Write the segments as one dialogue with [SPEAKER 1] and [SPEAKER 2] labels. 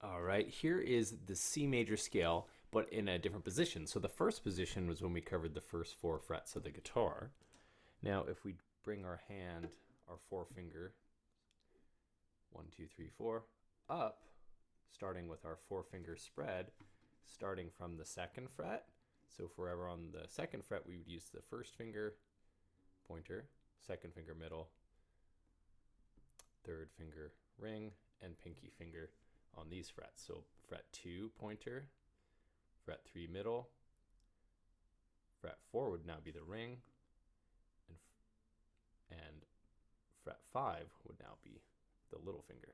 [SPEAKER 1] All right, here is the C major scale, but in a different position. So the first position was when we covered the first 4 frets of the guitar. Now, if we bring our hand, our forefinger, 1, 2, 3, 4, up, starting with our forefinger spread, starting from the 2nd fret. So if we're ever on the 2nd fret, we would use the first finger, pointer, 2nd finger, middle, 3rd finger, ring, and pinky finger on these frets. So fret 2, pointer, fret 3, middle, fret 4 would now be the ring, and fret 5 would now be the little finger.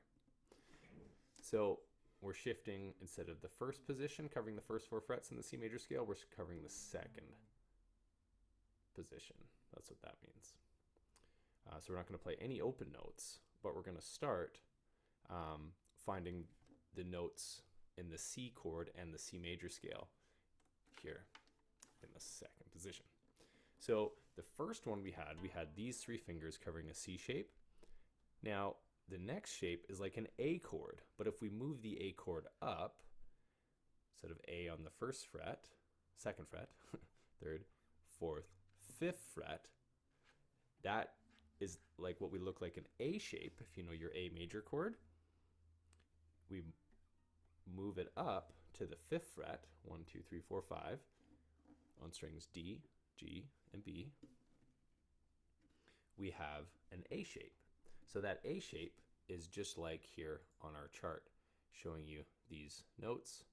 [SPEAKER 1] So we're shifting, instead of the first position, covering the first 4 frets in the C major scale, we're covering the 2nd position. That's what that means. So we're not going to play any open notes, but we're going to start finding the notes in the C chord and the C major scale here in the 2nd position. So the first one we had these 3 fingers covering a C shape. Now the next shape is like an A chord, but if we move the A chord up, instead of A on the 1st fret, 2nd fret, 3rd, 4th, 5th fret, that is like what we look like an A shape, if you know your A major chord. We move it up to the 5th fret, 1, 2, 3, 4, 5, on strings D, G, and B. We have an A shape. So that A shape is just like here on our chart, showing you these notes,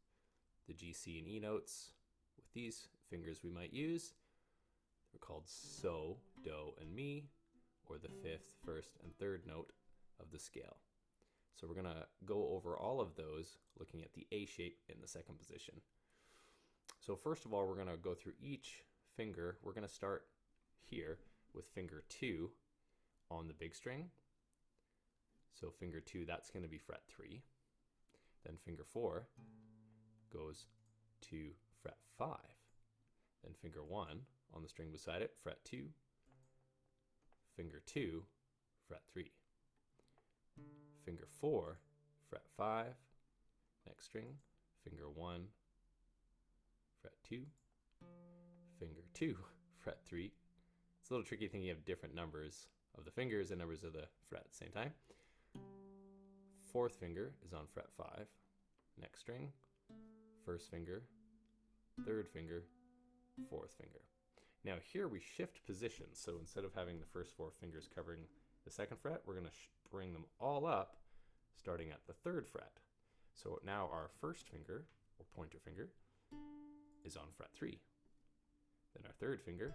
[SPEAKER 1] the G, C, and E notes. With these fingers we might use, they're called so, do, and mi, or the 5th, 1st, and 3rd note of the scale. So we're going to go over all of those, looking at the A shape in the 2nd position. So first of all, we're going to go through each finger. We're going to start here with finger 2 on the big string. So finger 2, that's going to be fret 3. Then finger 4 goes to fret 5. Then finger 1 on the string beside it, fret 2. Finger 2, fret 3. Finger 4, fret 5. Next string, finger 1, fret 2. Finger 2, fret 3. It's a little tricky thinking of different numbers of the fingers and numbers of the fret at the same time. 4th finger is on fret 5. Next string, 1st finger, 3rd finger, 4th finger. Now here we shift positions. So instead of having the first 4 fingers covering the 2nd fret, we're going to bring them all up starting at the 3rd fret. So now our 1st finger, or pointer finger, is on fret 3. Then our 3rd finger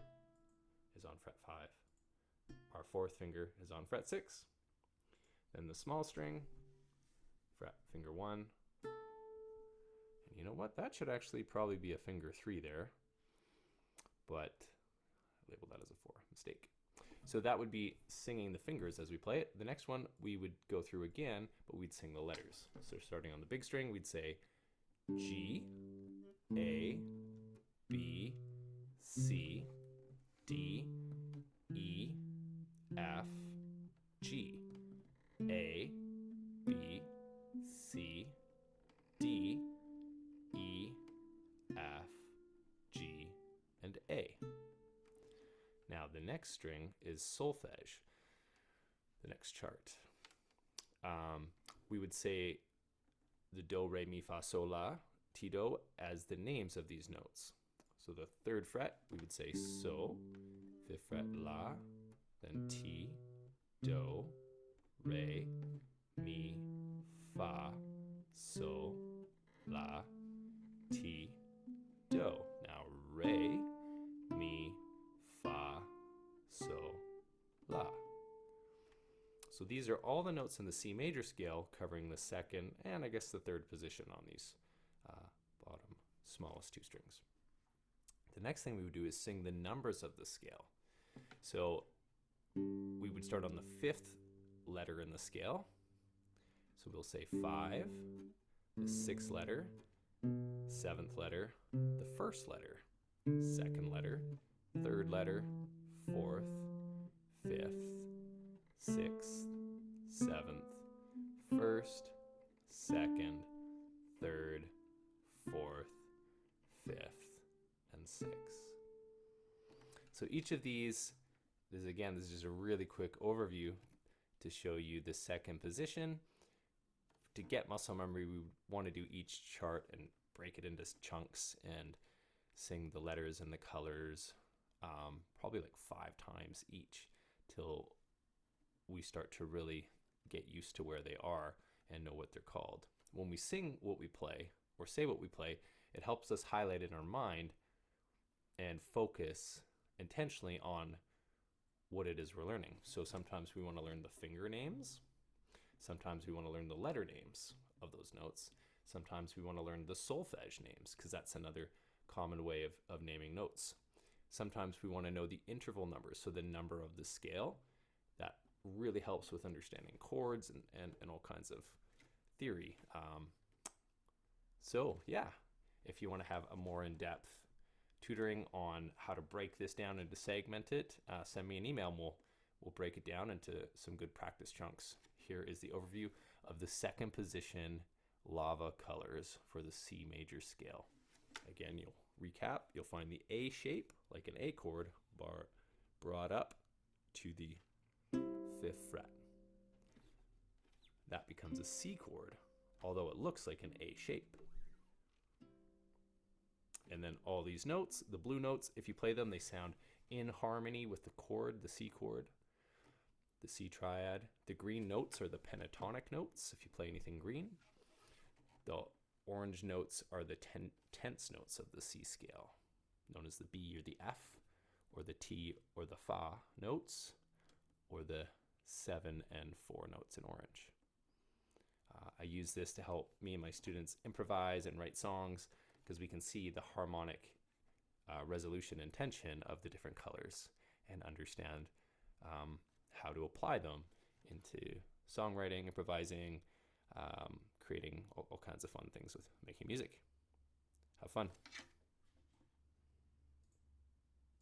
[SPEAKER 1] is on fret 5. Our 4th finger is on fret 6. Then the small string, fret finger 1. And you know what? That should actually probably be a finger 3 there, but I labeled that as a 4. Mistake. So that would be singing the fingers as we play it. The next one we would go through again, but we'd sing the letters. So starting on the big string, we'd say G, A, B, C, D, E, F, G. A, B, C, D, E, F, G, and A. Now the next string is solfege, the next chart. We would say the do, re, mi, fa, sol, la, ti, do as the names of these notes. So the 3rd fret, we would say so, 5th fret, la, then ti, do, re, mi, fa, sol, la, ti, do. Now re, mi, fa, sol, la. So these are all the notes in the C major scale covering the 2nd and I guess the 3rd position on these bottom smallest 2 strings. The next thing we would do is sing the numbers of the scale. So we would start on the 5th letter in the scale. So we'll say 5, the 6th letter, 7th letter, the 1st letter, 2nd letter, 3rd letter, 4th, 5th, 6th, 7th, 1st, 2nd, third, fourth, fifth, and sixth. So each of these, this is just a really quick overview to show you the second position. To get muscle memory, we want to do each chart and break it into chunks and sing the letters and the colors probably like 5 times each till we start to really get used to where they are and know what they're called. When we sing what we play or say what we play, it helps us highlight it in our mind and focus intentionally on what it is we're learning. So sometimes we want to learn the finger names. Sometimes we want to learn the letter names of those notes. Sometimes we want to learn the solfege names because that's another common way of naming notes. Sometimes we want to know the interval numbers, so the number of the scale. That really helps with understanding chords and all kinds of theory. So yeah, if you want to have a more in-depth tutoring on how to break this down and to segment it, send me an email and we'll break it down into some good practice chunks. Here is the overview of the second position lava colors for the C major scale. Again, you'll recap, you'll find the A shape, like an A chord, brought up to the 5th fret. That becomes a C chord, although it looks like an A shape. And then all these notes, the blue notes, if you play them, they sound in harmony with the chord, the C chord, the C triad. The green notes are the pentatonic notes, if you play anything green. The orange notes are the tense notes of the C scale, known as the B or the F, or the T or the Fa notes, or the 7 and 4 notes in orange. I use this to help me and my students improvise and write songs because we can see the harmonic resolution and tension of the different colors and understand how to apply them into songwriting, improvising, creating all kinds of fun things with making music. Have fun.